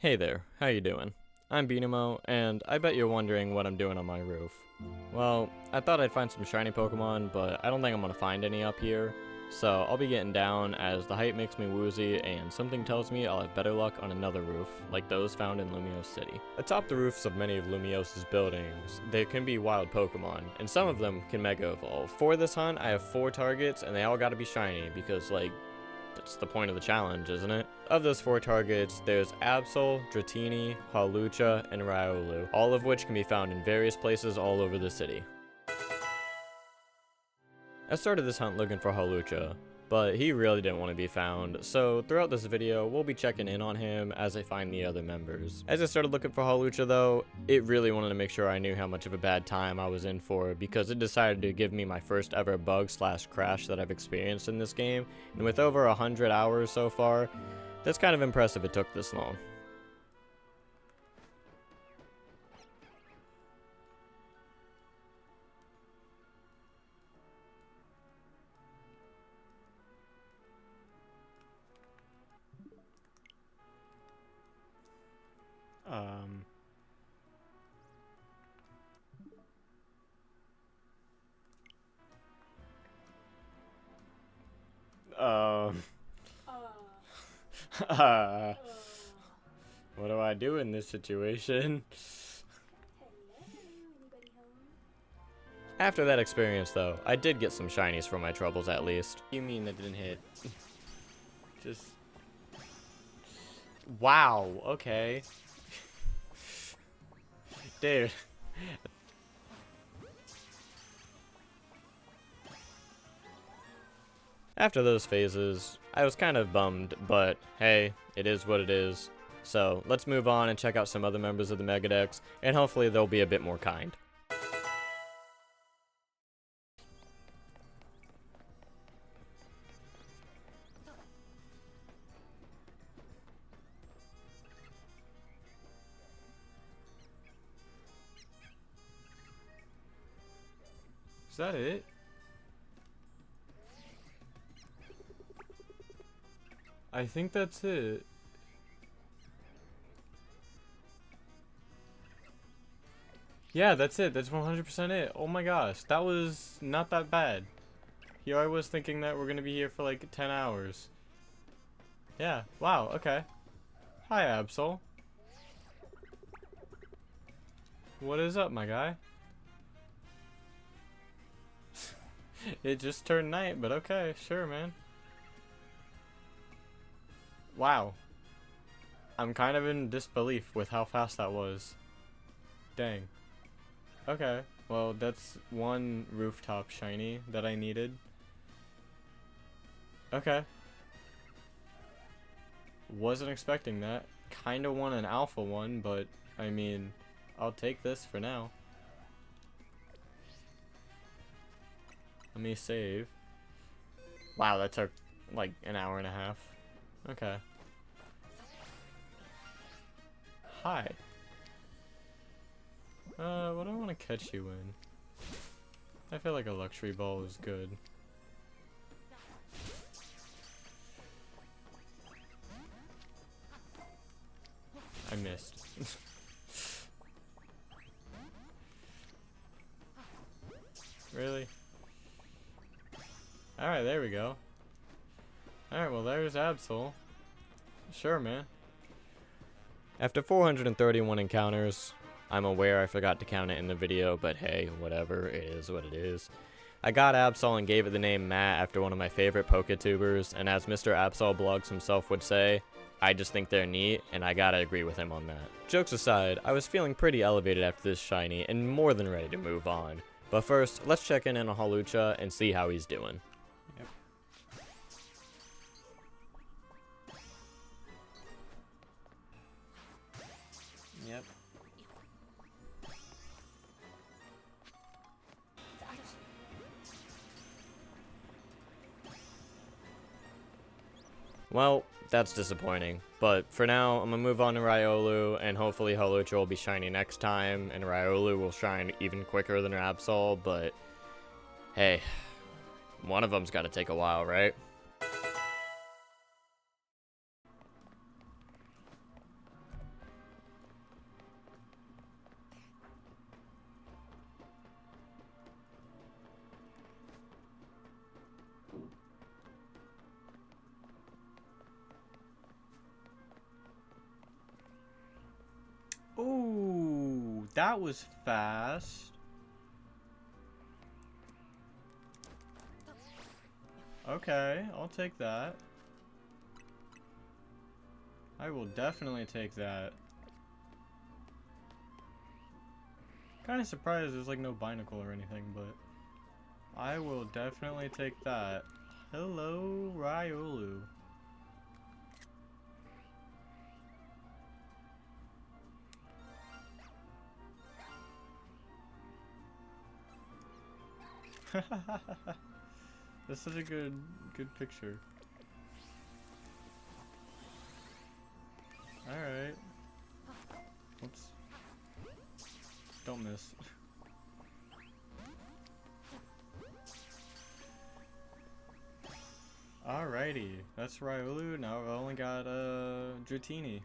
Hey there, how you doing? I'm Beanamo, and I bet you're wondering what I'm doing on my roof. Well, I thought I'd find some shiny Pokemon, but I don't think I'm gonna find any up here. So I'll be getting down as the height makes me woozy, and something tells me I'll have better luck on another roof, like those found in Lumiose City. Atop the roofs of many of Lumiose's buildings, there can be wild Pokemon, and some of them can Mega Evolve. For this hunt, I have 4 targets, and they all gotta be shiny, because, like, that's the point of the challenge, isn't it? Of those 4 targets, there's Absol, Dratini, Hawlucha, and Riolu, all of which can be found in various places all over the city. I started this hunt looking for Hawlucha, but he really didn't want to be found, so throughout this video, we'll be checking in on him as I find the other members. As I started looking for Hawlucha though, it really wanted to make sure I knew how much of a bad time I was in for, because it decided to give me my first ever bug/crash that I've experienced in this game, and with over 100 hours so far, that's kind of impressive it took this long. Um... What do I do in this situation? After that experience though, I did get some shinies for my troubles at least. You mean that didn't hit? Just... Wow, okay. Dude. After those phases, I was kind of bummed, but hey, it is what it is. So let's move on and check out some other members of the Mega Dex, and hopefully they'll be a bit more kind. Is that it? I think that's it. Yeah, that's it. That's 100% it. Oh my gosh, that was not that bad. Here I was thinking that we're gonna be here for like 10 hours. Yeah, wow, okay. Hi, Absol. What is up, my guy? It just turned night, but okay, sure, man. Wow. I'm kind of in disbelief with how fast that was. Dang. Okay, well, that's one rooftop shiny that I needed. Okay. Wasn't expecting that. Kinda want an alpha one, but I mean, I'll take this for now. Let me save. Wow, that took like an hour and a half. Okay. Hi. What do I want to catch you in? I feel like a luxury ball is good. I missed. Really? Alright, there we go. Alright, well there's Absol. Sure, man. After 431 encounters, I'm aware I forgot to count it in the video, but hey, whatever, it is what it is. I got Absol and gave it the name Matt after one of my favorite PokeTubers, and as Mr. Absol Blogs himself would say, I just think they're neat, and I gotta agree with him on that. Jokes aside, I was feeling pretty elevated after this shiny, and more than ready to move on. But first, let's check in on Hawlucha and see how he's doing. Yep. Yep. Well, that's disappointing, but for now, I'm gonna move on to Riolu, and hopefully Hawlucha will be shiny next time, and Riolu will shine even quicker than Absol, but hey, one of them's gotta take a while, right? that was fast. Okay, I'll take that. I will definitely take that. Kind of surprised there's like no binacle or anything, but I will definitely take that. Hello, Riolu. That's such a good picture. Alright. Oops. Don't miss. Alrighty. That's Riolu. Now we've only got Dratini.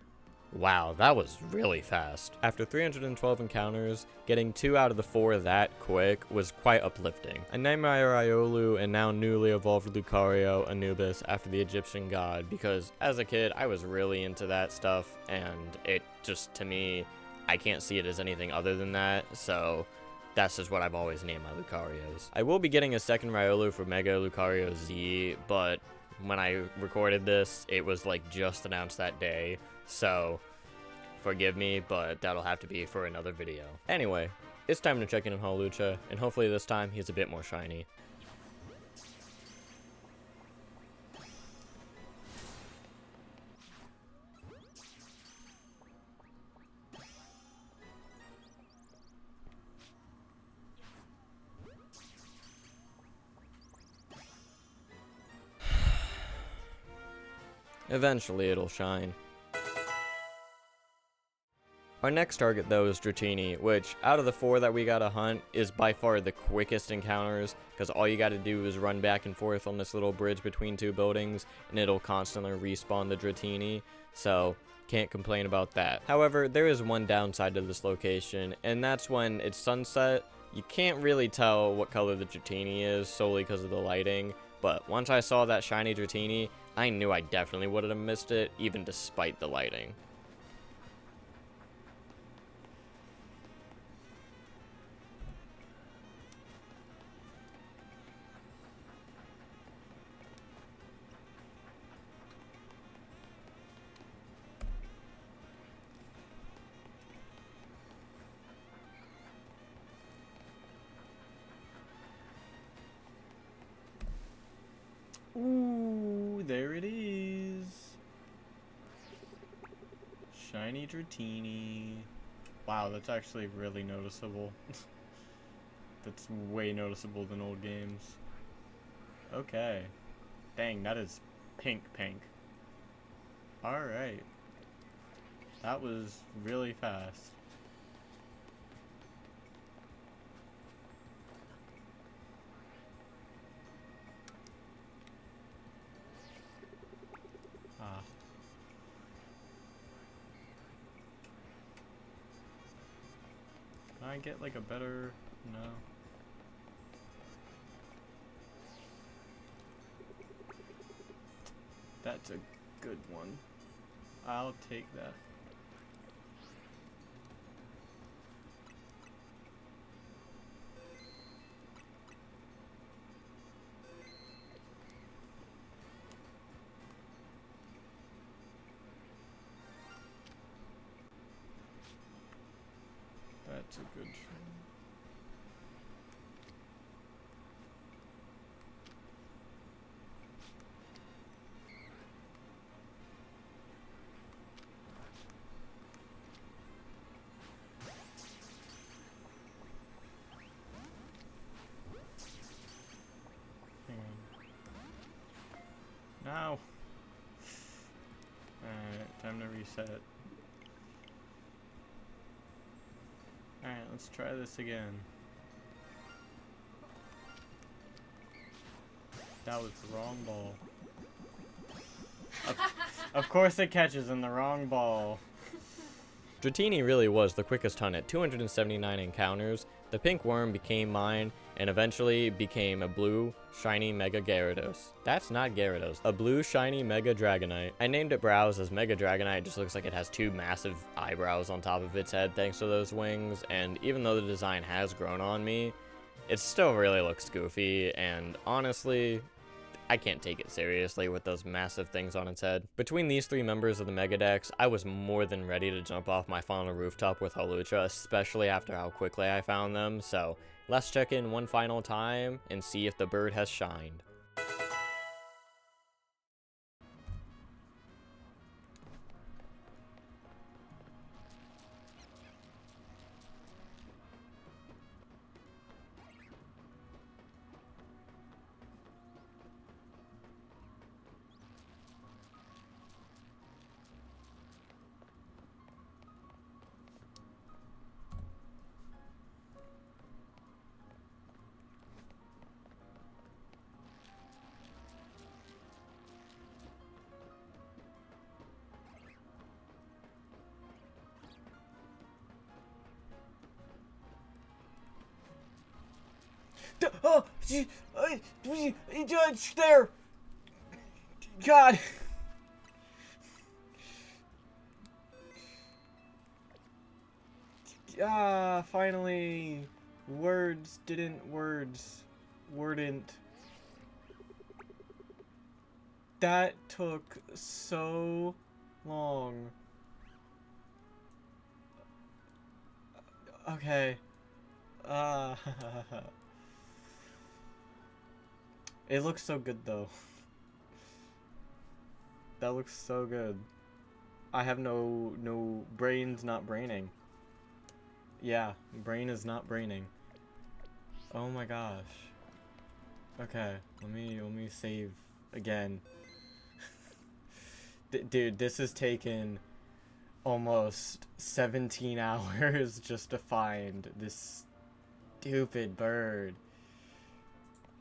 Wow, that was really fast. After 312 encounters, getting 2 out of the 4 that quick was quite uplifting. I named my Riolu and now newly evolved Lucario Anubis after the Egyptian god because as a kid I was really into that stuff and it just, to me, I can't see it as anything other than that, so that's just what I've always named my Lucarios. I will be getting a second Riolu for Mega Lucario Z, but when I recorded this, it was like just announced that day. So, forgive me, but that'll have to be for another video. Anyway, it's time to check in on Hawlucha, and hopefully this time he's a bit more shiny. Eventually it'll shine. Our next target though is Dratini, which out of the 4 that we gotta hunt is by far the quickest encounters, because all you gotta do is run back and forth on this little bridge between 2 buildings and it'll constantly respawn the Dratini, so can't complain about that. However, there is one downside to this location, and that's when it's sunset. You can't really tell what color the Dratini is solely because of the lighting, but once I saw that shiny Dratini, I knew I definitely would have missed it, even despite the lighting. Ooh, there it is. Shiny Dratini. Wow, that's actually really noticeable. That's way noticeable than old games. Okay. Dang, that is pink. Alright. That was really fast. Can I get like a better... No. That's a good one. I'll take that. That's a good try. Hang on. No! Alright, time to reset. Alright, let's try this again. That was the wrong ball. Of course it catches in the wrong ball. Dratini really was the quickest hunt at 279 encounters. The pink worm became mine and eventually became a blue shiny Mega Gyarados. That's not Gyarados. A blue shiny Mega Dragonite. I named it Brows as Mega Dragonite. It just looks like it has two massive eyebrows on top of its head thanks to those wings, and even though the design has grown on me, it still really looks goofy, and honestly, I can't take it seriously with those massive things on its head. Between these three members of the Mega Dex, I was more than ready to jump off my final rooftop with Hawlucha, especially after how quickly I found them, so let's check in one final time and see if the bird has shined. Oh, there. God. Finally. Wordn't. That took so long. Okay. It looks so good though. That looks so good. I have no brains not braining. Yeah, brain is not braining. Oh my gosh. Okay, let me save again. Dude, this has taken almost 17 hours just to find this stupid bird.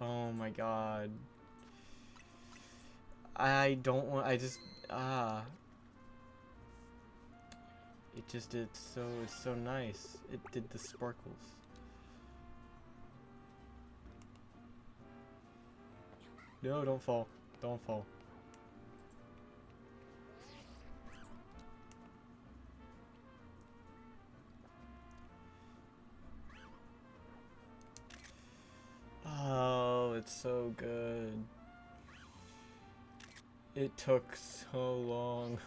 Oh my god. I don't want, it's so nice. It did the sparkles. No, don't fall. Don't fall. Oh, it's so good. It took so long.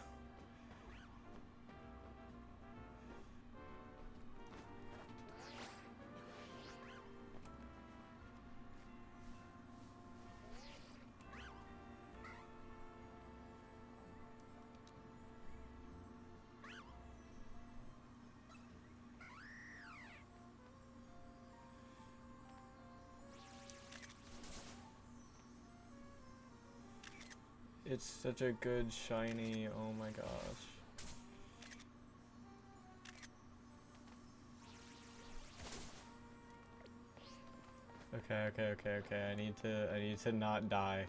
It's such a good shiny, oh my gosh. Okay. I need to not die.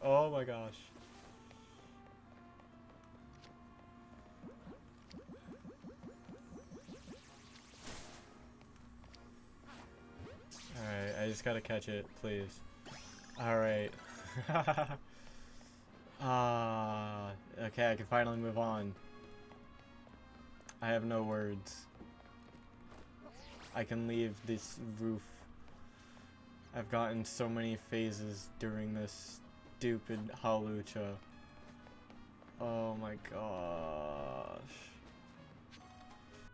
Oh my gosh. Alright, I just gotta catch it, please. Alright. Okay, I can finally move on. I have no words. I can leave this roof. I've gotten so many phases during this stupid Hawlucha. Oh my gosh.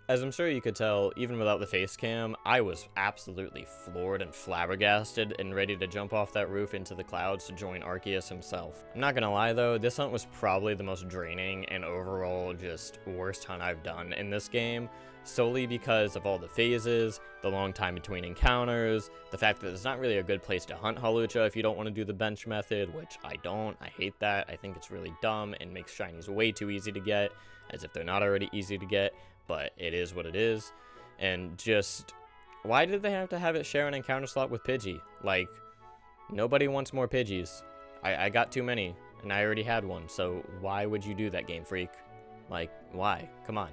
As I'm sure you could tell, even without the face cam, I was absolutely floored and flabbergasted and ready to jump off that roof into the clouds to join Arceus himself. I'm not gonna lie though, this hunt was probably the most draining and overall just worst hunt I've done in this game, solely because of all the phases, the long time between encounters, the fact that there's not really a good place to hunt Hawlucha if you don't want to do the bench method, which I don't. I hate that. I think it's really dumb and makes shinies way too easy to get, as if they're not already easy to get. But it is what it is. And just, why did they have to have it share an encounter slot with Pidgey? Like, nobody wants more Pidgeys. I got too many, and I already had one, so why would you do that, Game Freak? Like, why? Come on.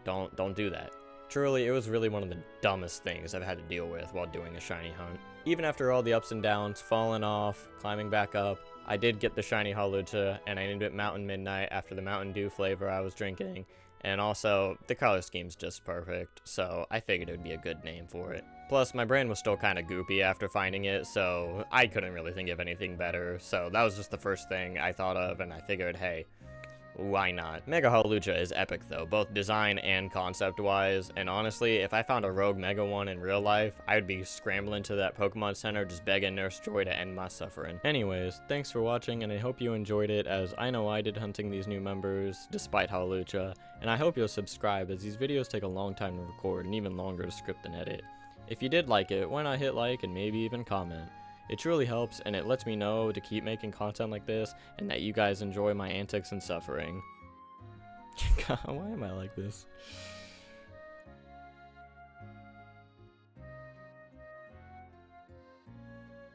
Don't do that. Truly, it was really one of the dumbest things I've had to deal with while doing a shiny hunt. Even after all the ups and downs, falling off, climbing back up, I did get the shiny Hawlucha, and I named it Mountain Midnight after the Mountain Dew flavor I was drinking, and also, the color scheme's just perfect, so I figured it would be a good name for it. Plus, my brain was still kinda goopy after finding it, so I couldn't really think of anything better, so that was just the first thing I thought of, and I figured, hey, why not? Mega Hawlucha is epic though, both design and concept wise, and honestly, if I found a rogue Mega one in real life, I would be scrambling to that Pokemon Center just begging Nurse Joy to end my suffering. Anyways, thanks for watching, and I hope you enjoyed it, as I know I did hunting these new members, despite Hawlucha, and I hope you'll subscribe, as these videos take a long time to record, and even longer to script and edit. If you did like it, why not hit like and maybe even comment? It truly helps, and it lets me know to keep making content like this, and that you guys enjoy my antics and suffering. God, why am I like this?